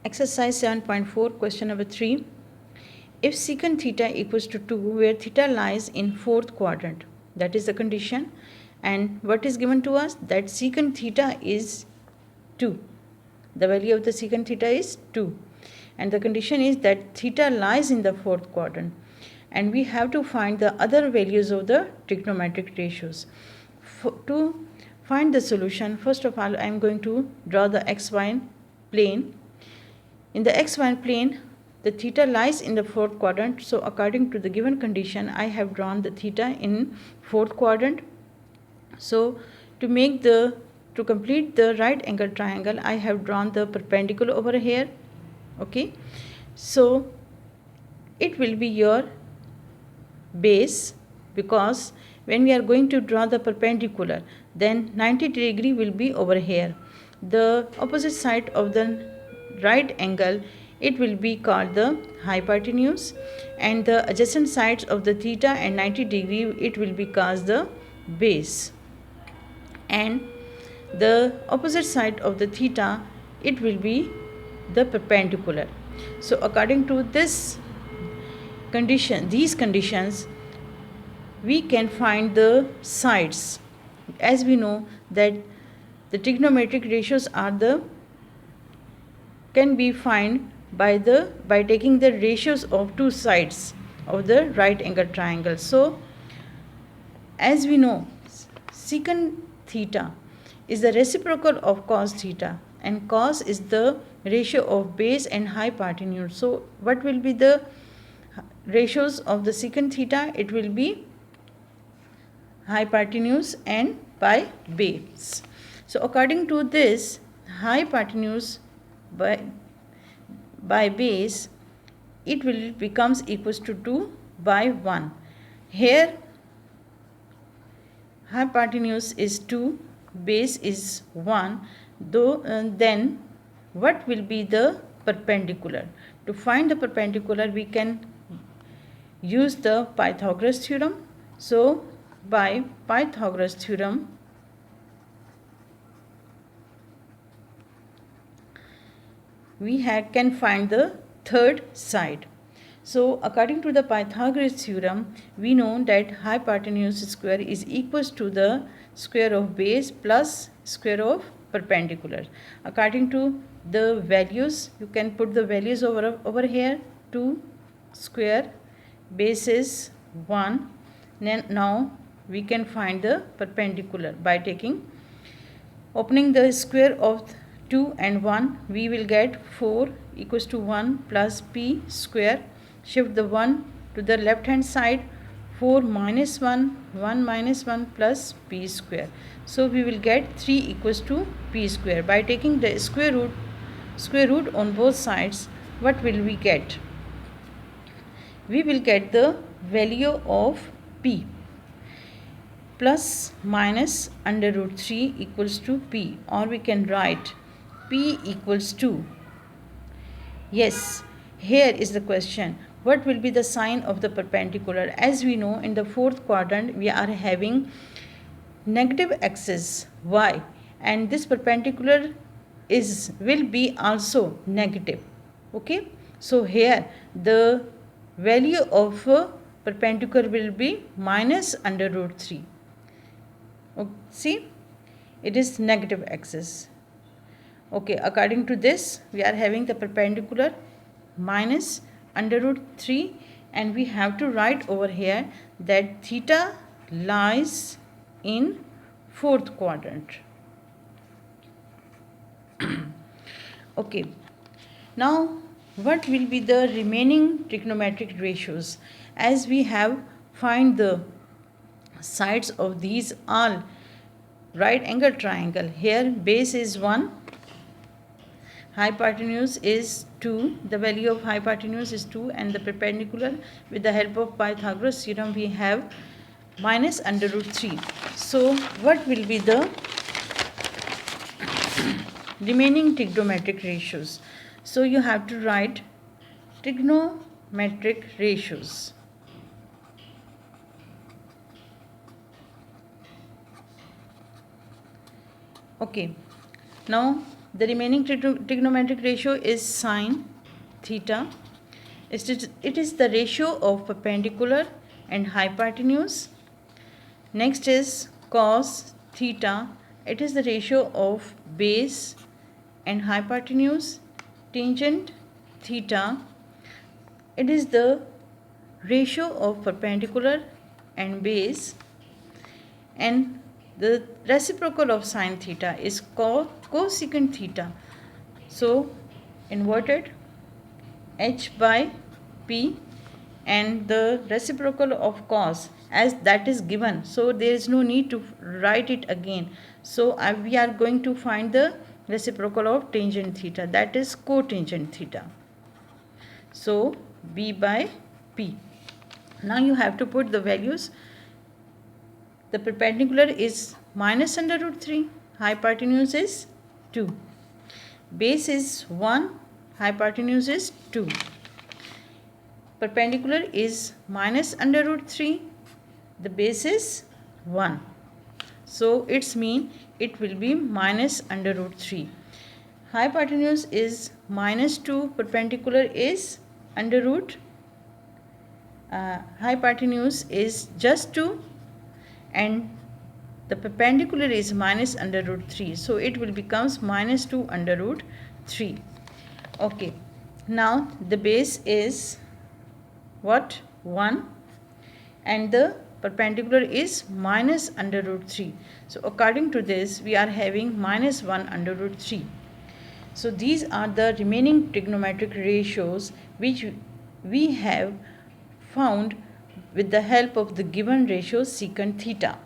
Exercise 7.4 question number 3. If secant theta equals to 2 where theta lies in fourth quadrant, that is the condition, and what is given to us that secant theta is 2. The value of the secant theta is 2 and the condition is that theta lies in the fourth quadrant and we have to find the other values of the trigonometric ratios. To find the solution, first of all I am going to draw the xy plane. In the xy plane, the theta lies in the fourth quadrant. So according to the given condition, I have drawn the theta in fourth quadrant. So to complete the right angle triangle, I have drawn the perpendicular over here. Okay. So it will be your base, because when we are going to draw the perpendicular, then 90 degree will be over here. The opposite side of the right angle, it will be called the hypotenuse, and the adjacent sides of the theta and 90 degree, it will be called the base, and the opposite side of the theta, it will be the perpendicular. So according to these conditions, we can find the sides. As we know that the trigonometric ratios can be found by taking the ratios of two sides of the right angle triangle. So as we know, secant theta is the reciprocal of cos theta, and cos is the ratio of base and hypotenuse. So what will be the ratios of the secant theta? It will be hypotenuse and by base. So according to this, hypotenuse by base, it will becomes equals to 2 by 1. Here hypotenuse is 2, base is 1, then what will be the perpendicular? To find the perpendicular, we can use the Pythagoras theorem. So by Pythagoras theorem, we can find the third side. So according to the Pythagoras theorem, we know that hypotenuse square is equals to the square of base plus square of perpendicular. According to the values, you can put the values over here. 2 square, base is 1. Now we can find the perpendicular by opening the square of 2 and 1, we will get 4 equals to 1 plus p square. Shift the 1 to the left hand side. 4 minus 1, 1 minus 1 plus p square. So we will get 3 equals to p square. By taking the square root on both sides, what will we get? We will get the value of p. Plus minus under root 3 equals to p, or we can write p equals to, yes, here is the question, what will be the sign of the perpendicular? As we know, in the fourth quadrant we are having negative axis y, and this perpendicular will be also negative. Okay, so here the value of perpendicular will be minus under root 3. See, it is negative axis. Okay, according to this, we are having the perpendicular minus under root 3, and we have to write over here that theta lies in fourth quadrant. Okay, now what will be the remaining trigonometric ratios? As we have find the sides of these all right angle triangle, here base is 1, hypotenuse is 2, the value of hypotenuse is 2, and the perpendicular, with the help of Pythagoras theorem, we have minus under root 3. So what will be the remaining trigonometric ratios? So you have to write trigonometric ratios. Okay, now the remaining trigonometric ratio is sine theta. It is the ratio of perpendicular and hypotenuse. Next is cos theta. It is the ratio of base and hypotenuse. Tangent theta. It is the ratio of perpendicular and base. And the reciprocal of sine theta is cosecant theta. So inverted h by p, and the reciprocal of cos as that is given, so there is no need to write it again. So we are going to find the reciprocal of tangent theta, that is cotangent theta. So b by p. Now you have to put the values. The perpendicular is minus under root 3, hypotenuse is 2, base is 1, hypotenuse is 2. Perpendicular is minus under root 3, the base is 1. So its mean it will be minus under root 3. Hypotenuse is minus 2, perpendicular is under root. Hypotenuse is just 2 and the perpendicular is minus under root 3. So it will becomes minus 2 under root 3. Okay. Now the base is what? 1 and the perpendicular is minus under root 3. So according to this we are having minus 1 under root 3. So these are the remaining trigonometric ratios which we have found with the help of the given ratio secant theta.